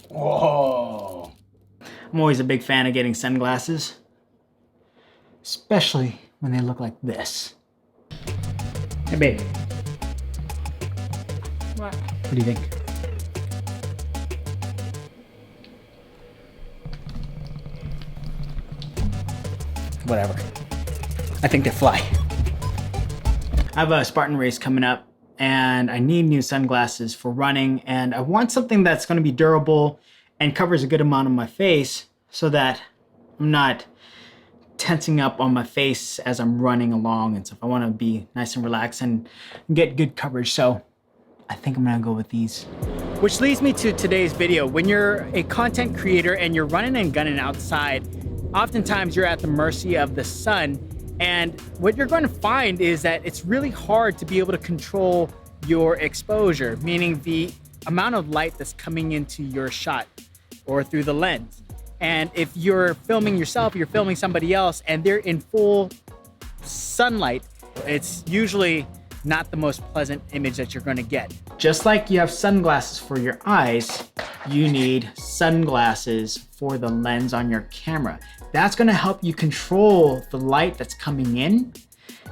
Whoa. I'm always a big fan of getting sunglasses, especially when they look like this. Hey babe. What do you think? Whatever. I think they fly. I have a Spartan race coming up and I need new sunglasses for running, and I want something that's going to be durable and covers a good amount of my face so that I'm not tensing up on my face as I'm running along and stuff. I want to be nice and relaxed and get good coverage, so I think I'm gonna go with these. Which leads me to today's video. When you're a content creator and you're running and gunning outside, oftentimes you're at the mercy of the sun, and what you're going to find is that it's really hard to be able to control your exposure, meaning the amount of light that's coming into your shot or through the lens. And if you're filming yourself, you're filming somebody else, and they're in full sunlight, it's usually not the most pleasant image that you're going to get. Just like you have sunglasses for your eyes, you need sunglasses for the lens on your camera. That's going to help you control the light that's coming in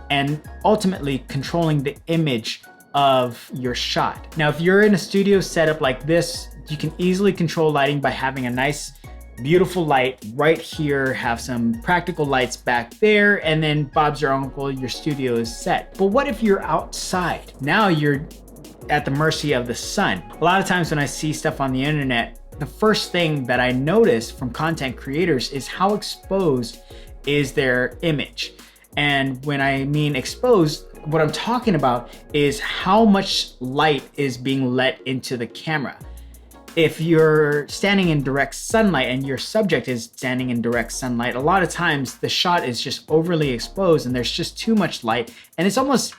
and ultimately controlling the image of your shot. Now, if you're in a studio setup like this, you can easily control lighting by having a nice, beautiful light right here, have some practical lights back there, and then Bob's your uncle, your studio is set. But what if you're outside? Now you're at the mercy of the sun. A lot of times when I see stuff on the internet, the first thing that I notice from content creators is how exposed is their image. And when I mean exposed, what I'm talking about is how much light is being let into the camera. If you're standing in direct sunlight and your subject is standing in direct sunlight, a lot of times the shot is just overly exposed and there's just too much light, and it's almost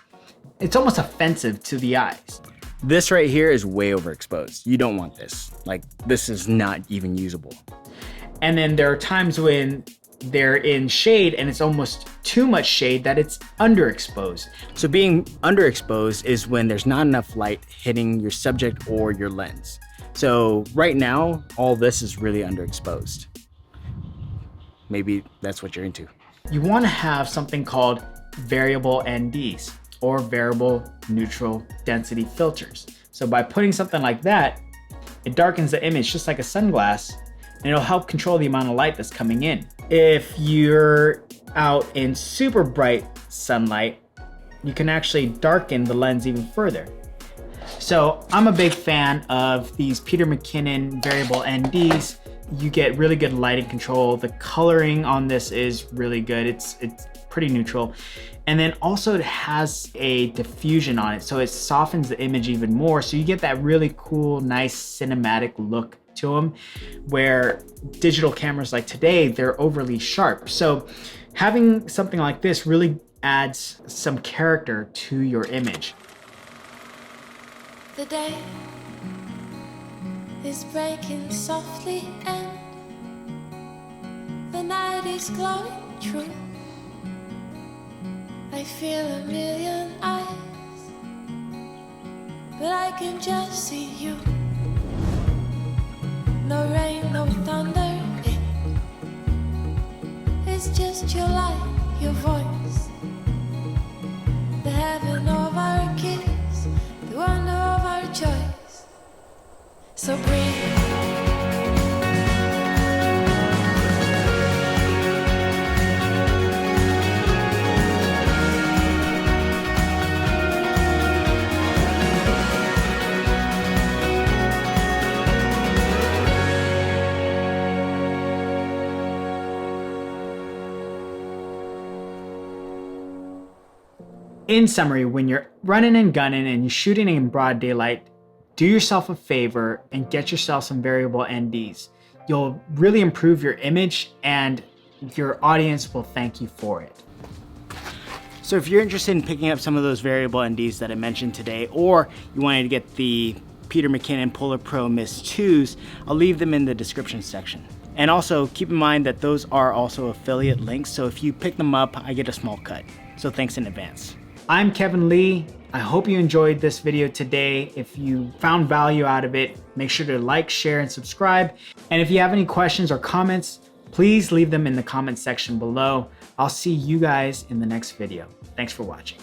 offensive to the eyes. This right here is way overexposed. You don't want this. Like, this is not even usable. And then there are times when they're in shade and it's almost too much shade that it's underexposed. So being underexposed is when there's not enough light hitting your subject or your lens. So right now, all this is really underexposed. Maybe that's what you're into. You want to have something called variable NDs, or variable neutral density filters. So by putting something like that, it darkens the image just like a sunglass, and it'll help control the amount of light that's coming in. If you're out in super bright sunlight, you can actually darken the lens even further. So I'm a big fan of these Peter McKinnon variable NDs. You get really good lighting control. The coloring on this is really good. It's pretty neutral. And then also it has a diffusion on it, so it softens the image even more. So you get that really cool, nice cinematic look to them, where digital cameras like today, they're overly sharp. So having something like this really adds some character to your image. The day is breaking softly and the night is glowing true. I feel a million eyes, but I can just see you. No rain, no thunder, it's just your light, your voice, the heaven of our kiss, the wonder of our choice. So breathe. In summary, when you're running and gunning and you're shooting in broad daylight, do yourself a favor and get yourself some variable NDs. You'll really improve your image and your audience will thank you for it. So if you're interested in picking up some of those variable NDs that I mentioned today, or you wanted to get the Peter McKinnon Polar Pro Mist 2s, I'll leave them in the description section. And also keep in mind that those are also affiliate links, so if you pick them up, I get a small cut. So thanks in advance. I'm Kevin Lee. I hope you enjoyed this video today. If you found value out of it, make sure to like, share, and subscribe. And if you have any questions or comments, please leave them in the comment section below. I'll see you guys in the next video. Thanks for watching.